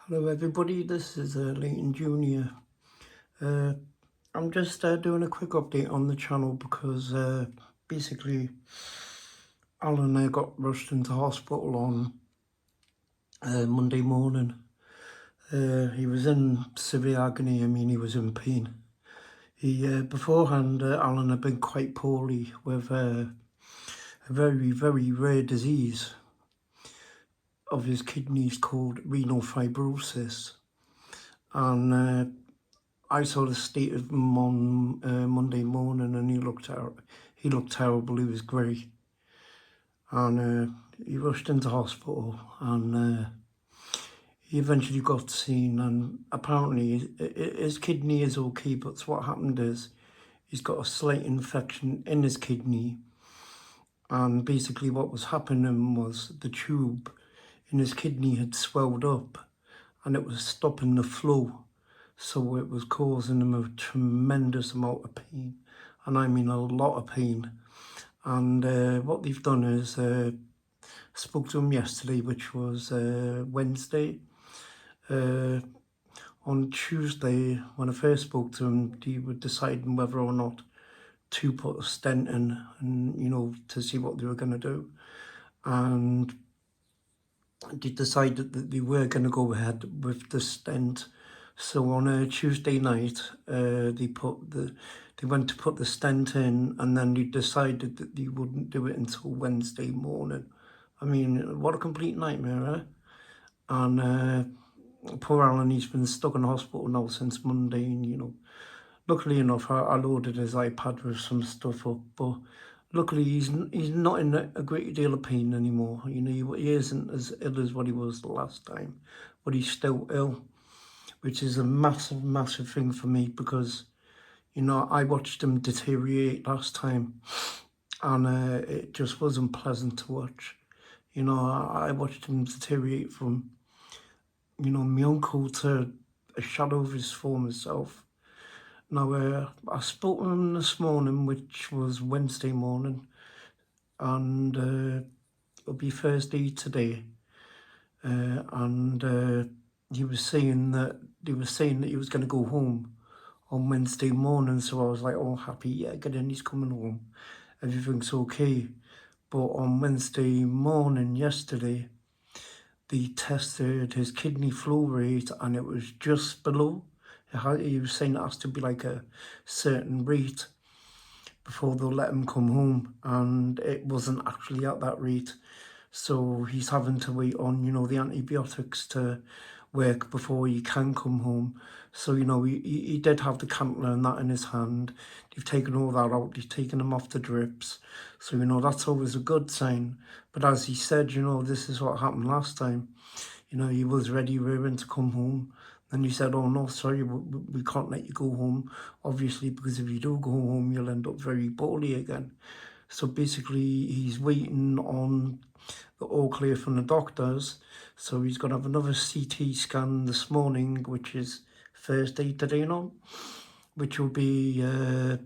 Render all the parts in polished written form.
Hello everybody, this is Layton Jnr. I'm just doing a quick update on the channel because basically Alan got rushed into hospital on Monday morning. He was in severe agony. I mean, he was in pain. Beforehand, Alan had been quite poorly with a very, very rare disease of his kidneys called renal fibrosis. And I saw the state of him on Monday morning, and he looked terrible. He was grey, and he rushed into hospital, and he eventually got seen. And apparently, his kidney is okay, but what happened is he's got a slight infection in his kidney, and basically, what was happening was the tube in his kidney had swelled up, and it was stopping the flow. So it was causing him a tremendous amount of pain, and I mean a lot of pain. And what they've done is spoke to him yesterday, which was Wednesday. On Tuesday, when I first spoke to him, they were deciding whether or not to put a stent in, and to see what they were going to do. And they decided that they were going to go ahead with the stent. So on a Tuesday night, they went to put the stent in, and then they decided that they wouldn't do it until Wednesday morning. I mean, what a complete nightmare, eh? And poor Alan, he's been stuck in hospital now since Monday, and luckily enough, I loaded his iPad with some stuff up, but luckily he's not in a great deal of pain anymore. He isn't as ill as what he was the last time, but he's still ill, which is a massive, massive thing for me because, I watched him deteriorate last time, and it just wasn't pleasant to watch. I watched him deteriorate from, my uncle to a shadow of his former self. Now, I spoke to him this morning, which was Wednesday morning, and it'll be Thursday today, and he was saying that he was going to go home on Wednesday morning. So I was like, oh, happy, yeah, get in, he's coming home, everything's okay. But on Wednesday morning yesterday, they tested his kidney flow rate, and it was just below. He was saying it has to be like a certain rate before they'll let him come home, and it wasn't actually at that rate. So he's having to wait on, the antibiotics to work before he can come home. So, he did have the cannula and that in his hand. They've taken all that out. They've taken him off the drips. So, that's always a good sign. But as he said, this is what happened last time. He was ready, rearing to come home. Then he said, oh, no, sorry, we can't let you go home, obviously, because if you do go home, you'll end up very poorly again. So basically, he's waiting on the all clear from the doctors. So he's going to have another CT scan this morning, which is Thursday today now, which will be, I'm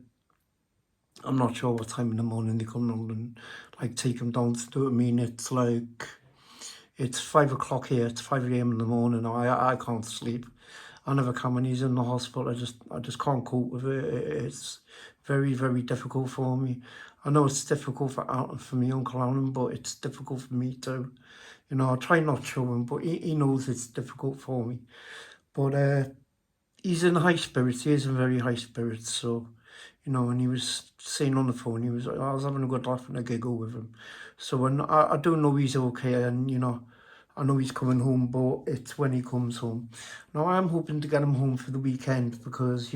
not sure what time in the morning they come on and take him down to do it. I mean, it's 5 o'clock here, it's 5 a.m. in the morning. I can't sleep. I never can when he's in the hospital. I just can't cope with it. It's very, very difficult for me. I know it's difficult for me, Uncle Alan, but it's difficult for me too. I try not to show him, but he knows it's difficult for me. But he's in high spirits. He is in very high spirits. So, and he was saying on the phone, I was having a good laugh and a giggle with him. So, and I do know he's okay, and I know he's coming home, but it's when he comes home. Now, I am hoping to get him home for the weekend because,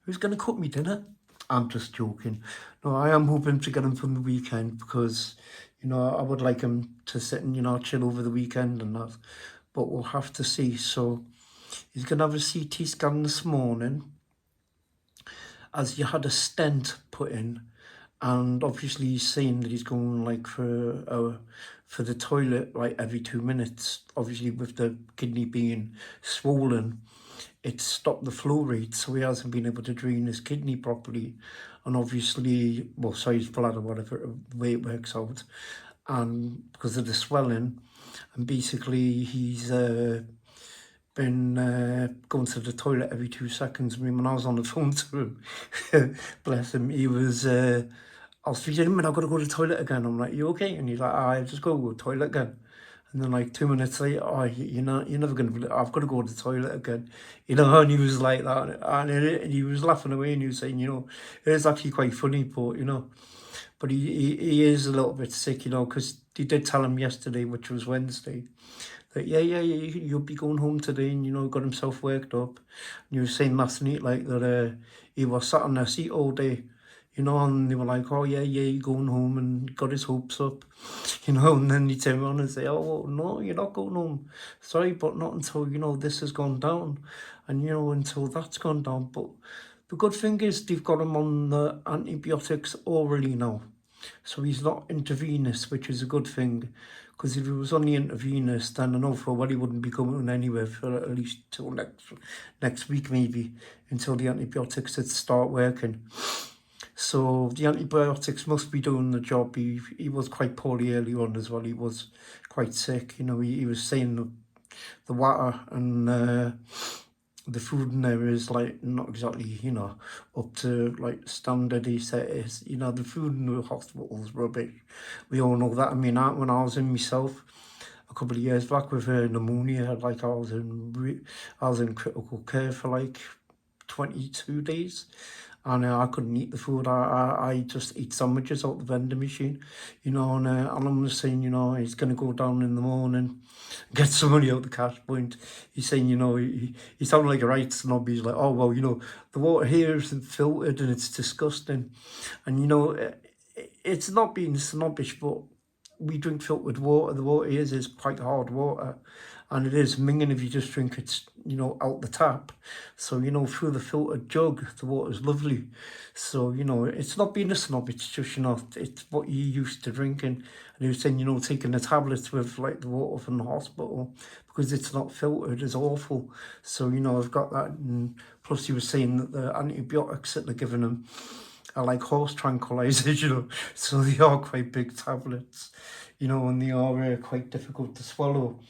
who's going to cook me dinner? I'm just joking. No, I am hoping to get him from the weekend because, I would like him to sit and, chill over the weekend and that. But we'll have to see. So he's going to have a CT scan this morning as he had a stent put in. And obviously he's saying that he's going for the toilet every 2 minutes. Obviously with the kidney being swollen, it stopped the flow rate, so he hasn't been able to drain his kidney properly. And obviously, well, sorry, his bladder, whatever way it works out, and because of the swelling, and basically he's been going to the toilet every 2 seconds. I mean, when I was on the phone to him, bless him, he was, I was feeding him and I've got to go to the toilet again. I'm like, you okay? And he's like, I just go to the toilet again. And then like 2 minutes later, oh, you're never going to believe, I've got to go to the toilet again. And he was like that. And he was laughing away and he was saying, it is actually quite funny, but he is a little bit sick, because he did tell him yesterday, which was Wednesday, that you'll be going home today, and got himself worked up. And he was saying last night like that he was sat on their seat all day, and they were like, oh yeah, you're going home, and got his hopes up, and then he turned around and say, oh no, you're not going home, sorry, but not until this has gone down, and until that's gone down. But the good thing is they've got him on the antibiotics orally now. So he's not intravenous, which is a good thing, because if he was only intravenous, then I know for a while he wouldn't be coming anywhere for at least till next week maybe, until the antibiotics would start working. So the antibiotics must be doing the job. He was quite poorly early on as well. He was quite sick. He was saying the water and the food in there is like not exactly, up to like standard. He said is, the food in the hospital is rubbish. We all know that. I mean, when I was in myself a couple of years back with pneumonia, like I was in critical care for like 22 days. And I couldn't eat the food. I just eat sandwiches out the vending machine, and Alan was saying, he's going to go down in the morning, get some money out the cash point. He's saying, he sounded like a right snob. He's like, oh, well, the water here isn't filtered and it's disgusting. And, it's not being snobbish, but we drink filtered water. The water is quite hard water. And it is minging if you just drink it, out the tap. So, through the filtered jug, the water's lovely. So, it's not being a snob, it's just, it's what you're used to drinking. And he was saying, taking the tablets with, like, the water from the hospital, because it's not filtered, is awful. So, I've got that. And plus, he was saying that the antibiotics that they're giving him are like horse tranquilizers, So they are quite big tablets, and they are quite difficult to swallow.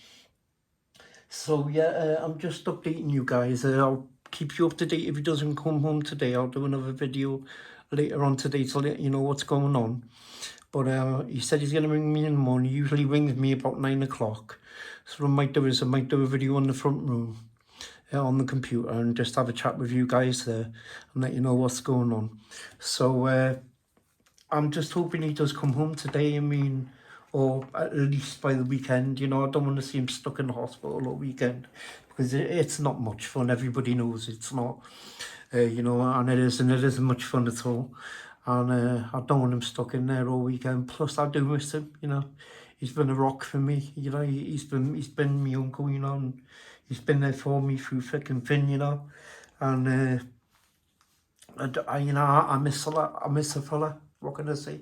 So yeah, I'm just updating you guys. I'll keep you up to date if he doesn't come home today. I'll do another video later on today to let you know what's going on. But he said he's going to ring me in the morning. He usually rings me about 9 o'clock. So what I might do is I might do a video on the front room on the computer and just have a chat with you guys there and let you know what's going on. So I'm just hoping he does come home today. I mean, or at least by the weekend. I don't want to see him stuck in the hospital all weekend, because it's not much fun. Everybody knows it's not, and it isn't much fun at all. And I don't want him stuck in there all weekend. Plus, I do miss him. He's been a rock for me. He's been my uncle. And he's been there for me through thick and thin. And I miss a lot. I miss a fella. What can I say?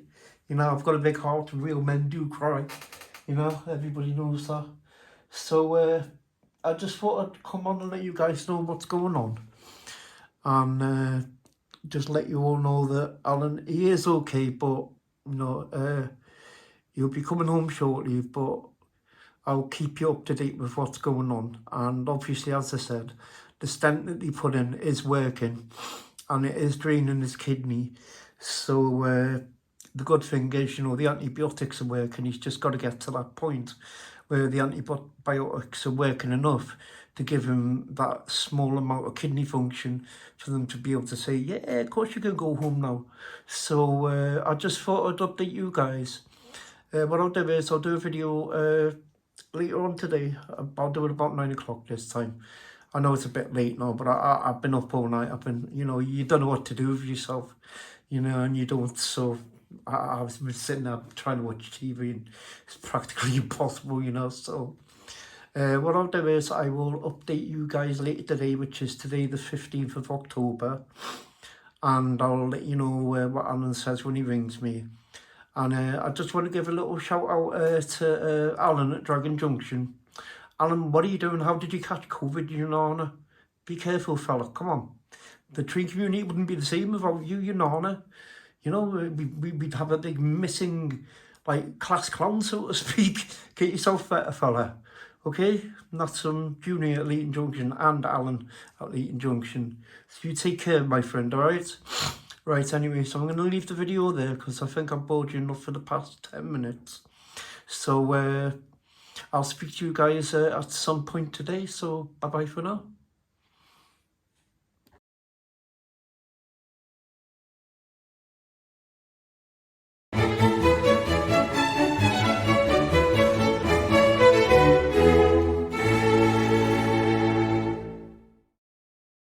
I've got a big heart. Real men do cry. Everybody knows that. So I just thought I'd come on and let you guys know what's going on. And just let you all know that Alan, he is okay, but, he'll be coming home shortly, but I'll keep you up to date with what's going on. And obviously, as I said, the stent that he put in is working, and it is draining his kidney. So the good thing is, the antibiotics are working. He's just got to get to that point where the antibiotics are working enough to give him that small amount of kidney function for them to be able to say, yeah, of course you can go home now. So I just thought I'd update you guys. What I'll do is I'll do a video later on today. I'll do it about 9 o'clock this time. I know it's a bit late now, but I've been up all night. I've been, you don't know what to do with yourself, and you don't. So I was sitting there trying to watch TV, and it's practically impossible, So what I'll do is I will update you guys later today, which is today the 15th of October. And I'll let you know what Alan says when he rings me. And I just want to give a little shout out to Alan at Dragon Junction. Alan, what are you doing? How did you catch COVID, Be careful, fella. Come on. The tree community wouldn't be the same without you, we'd have a big missing, like, class clown, so to speak. Get yourself better, fella. Okay, and that's Junior at Layton Junction and Alan at Layton Junction. So you take care, my friend, alright? Right, anyway, so I'm going to leave the video there because I think I've bored you enough for the past 10 minutes. So I'll speak to you guys at some point today, so bye-bye for now.